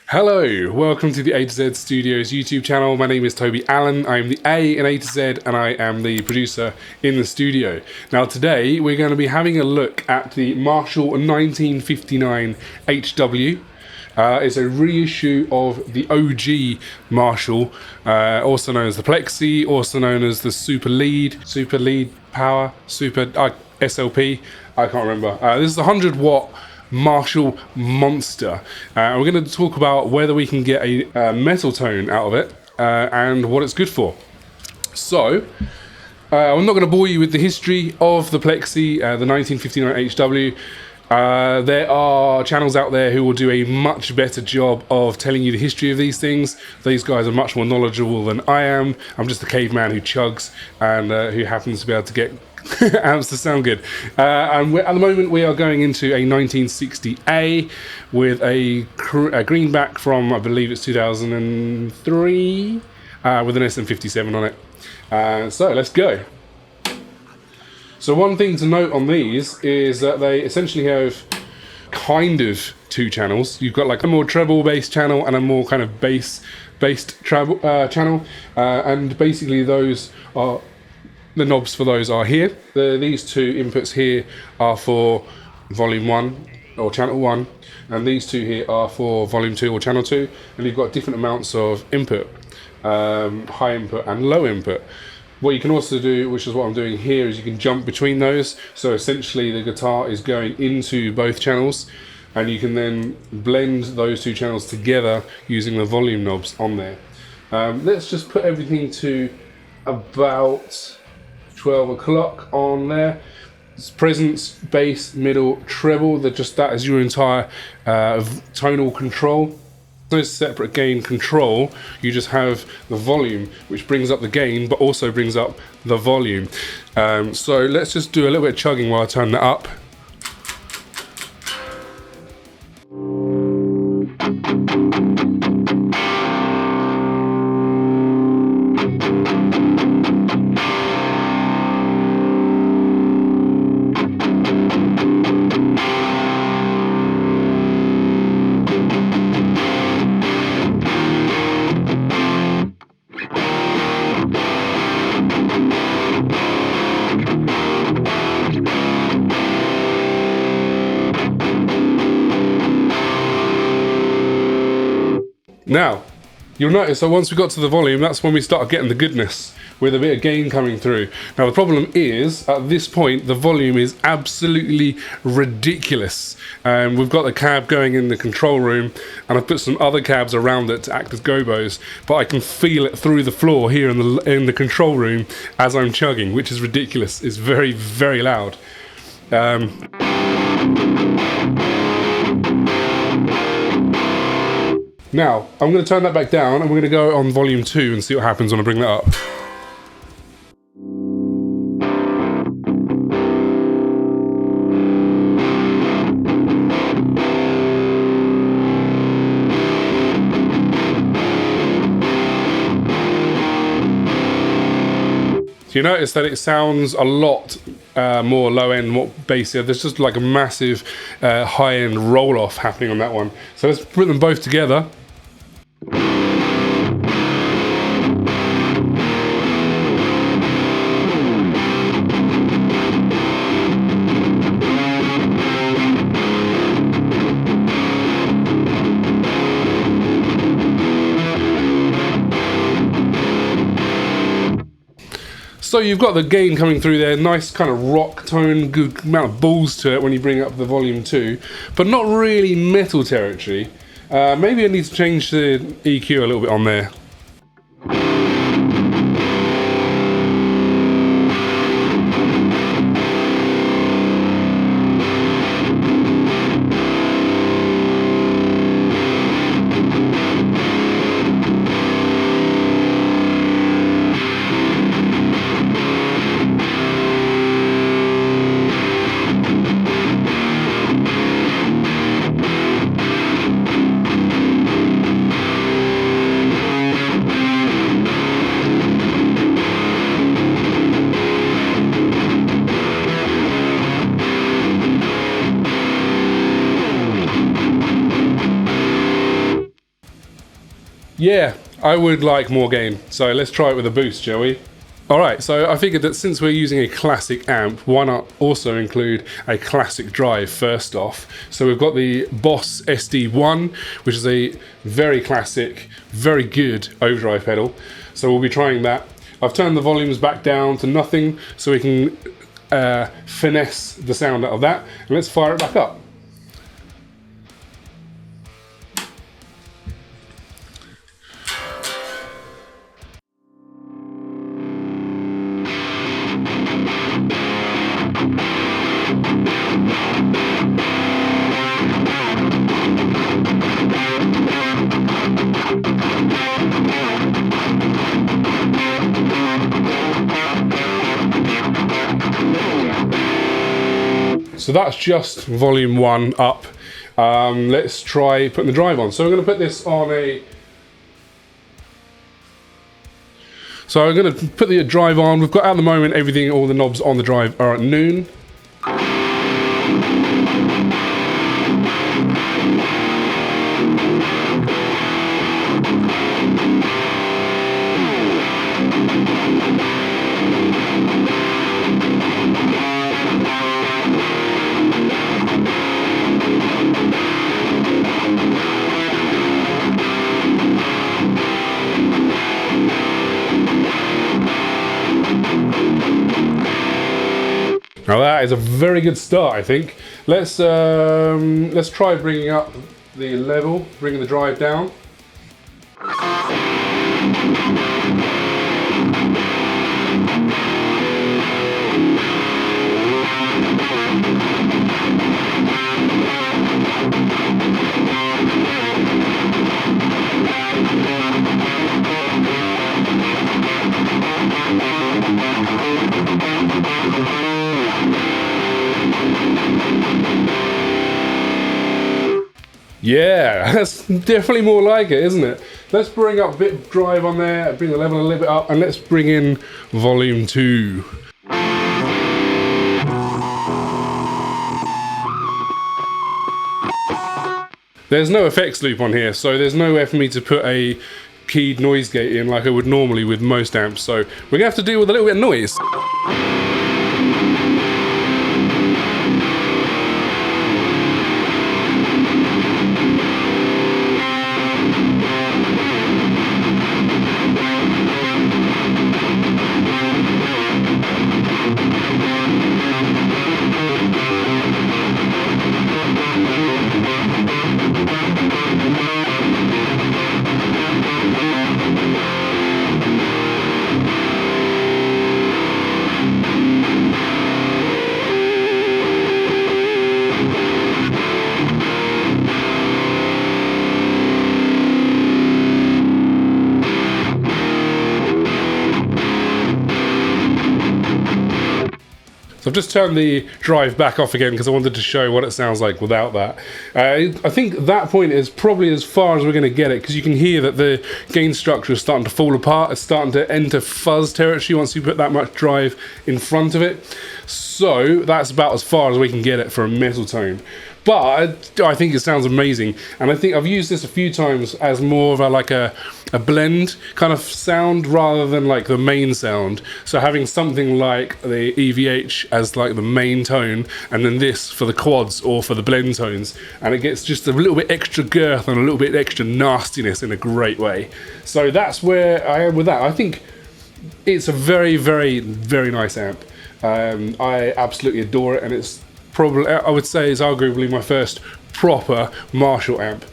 Hello, welcome to the A to Z Studios YouTube channel. My name is Toby Allen. I'm the A in A to Z and I am the producer in the studio. Now today we're going to be having a look at the Marshall 1959 HW. It's a reissue of the OG Marshall, also known as the Plexi, also known as the Super Lead Power, SLP, I can't remember. This is the 100-watt Marshall monster. We're going to talk about whether we can get a metal tone out of it and what it's good for. So, I'm not going to bore you with the history of the Plexi, the 1959 HW. There are channels out there who will do a much better job of telling you the history of these things. These guys are much more knowledgeable than I am. I'm just a caveman who chugs and who happens to be able to get amps to sound good. And at the moment we are going into a 1960A with a greenback from, I believe it's 2003, with an SM57 on it. So let's go. So one thing to note on these is that they essentially have kind of two channels. You've got like a more treble based channel and a more kind of bass based treble channel, and basically those are the knobs for those are here. These two inputs here are for volume 1 or channel 1, and these two here are for volume 2 or channel 2, and you've got different amounts of input, high input and low input. What you can also do, which is what I'm doing here, is you can jump between those. So essentially the guitar is going into both channels and you can then blend those two channels together using the volume knobs on there. Let's just put everything to about 12 o'clock on there. It's presence, bass, middle, treble. That is your entire tonal control. No separate gain control, you just have the volume, which brings up the gain but also brings up the volume. So let's just do a little bit of chugging while I turn that up. Now, you'll notice that once we got to the volume, that's when we started getting the goodness, with a bit of gain coming through. Now the problem is, at this point, the volume is absolutely ridiculous. We've got the cab going in the control room, and I've put some other cabs around it to act as gobos, but I can feel it through the floor here in the control room as I'm chugging, which is ridiculous. It's very, very loud. Now, I'm going to turn that back down and we're going to go on volume 2 and see what happens when I bring that up. So you notice that it sounds a lot more low end, more bassier. There's just like a massive high end roll off happening on that one. So let's put them both together. So you've got the gain coming through there, nice kind of rock tone, good amount of balls to it when you bring up the volume 2, but not really metal territory. Maybe I need to change the EQ a little bit on there. Yeah, I would like more gain. So let's try it with a boost, shall we? Alright, so I figured that since we're using a classic amp, why not also include a classic drive first off. So we've got the Boss SD1, which is a very classic, very good overdrive pedal. So we'll be trying that. I've turned the volumes back down to nothing so we can finesse the sound out of that. And let's fire it back up. So that's just volume 1 up. Let's try putting the drive on. So I'm going to put this on a... So I'm going to put the drive on. We've got at the moment everything, all the knobs on the drive are at noon. Now that is a very good start, I think. Let's try bringing up the level, bringing the drive down. Yeah, that's definitely more like it, isn't it? Let's bring up a bit of drive on there, bring the level a little bit up, and let's bring in volume 2. There's no effects loop on here, so there's nowhere for me to put a keyed noise gate in like I would normally with most amps, so we're gonna have to deal with a little bit of noise. So I've just turned the drive back off again because I wanted to show what it sounds like without that. I think that point is probably as far as we're going to get it, because you can hear that the gain structure is starting to fall apart. It's starting to enter fuzz territory once you put that much drive in front of it. So that's about as far as we can get it for a metal tone. But I think it sounds amazing, and I think I've used this a few times as more of a blend kind of sound rather than like the main sound. So having something like the EVH as like the main tone, and then this for the quads or for the blend tones, and it gets just a little bit extra girth and a little bit extra nastiness in a great way. So that's where I am with that. I think it's a very, very, very nice amp. I absolutely adore it, and it's probably, I would say, is arguably my first proper Marshall amp.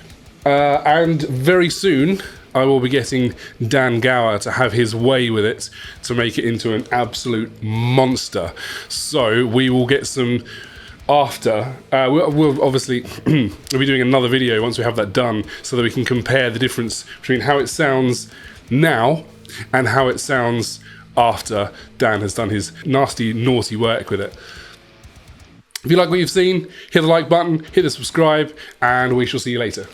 And very soon I will be getting Dan Gower to have his way with it to make it into an absolute monster. So we will get some after. We'll obviously we'll be doing another video once we have that done, so that we can compare the difference between how it sounds now and how it sounds after Dan has done his nasty, naughty work with it. If you like what you've seen, hit the like button, hit the subscribe, and we shall see you later.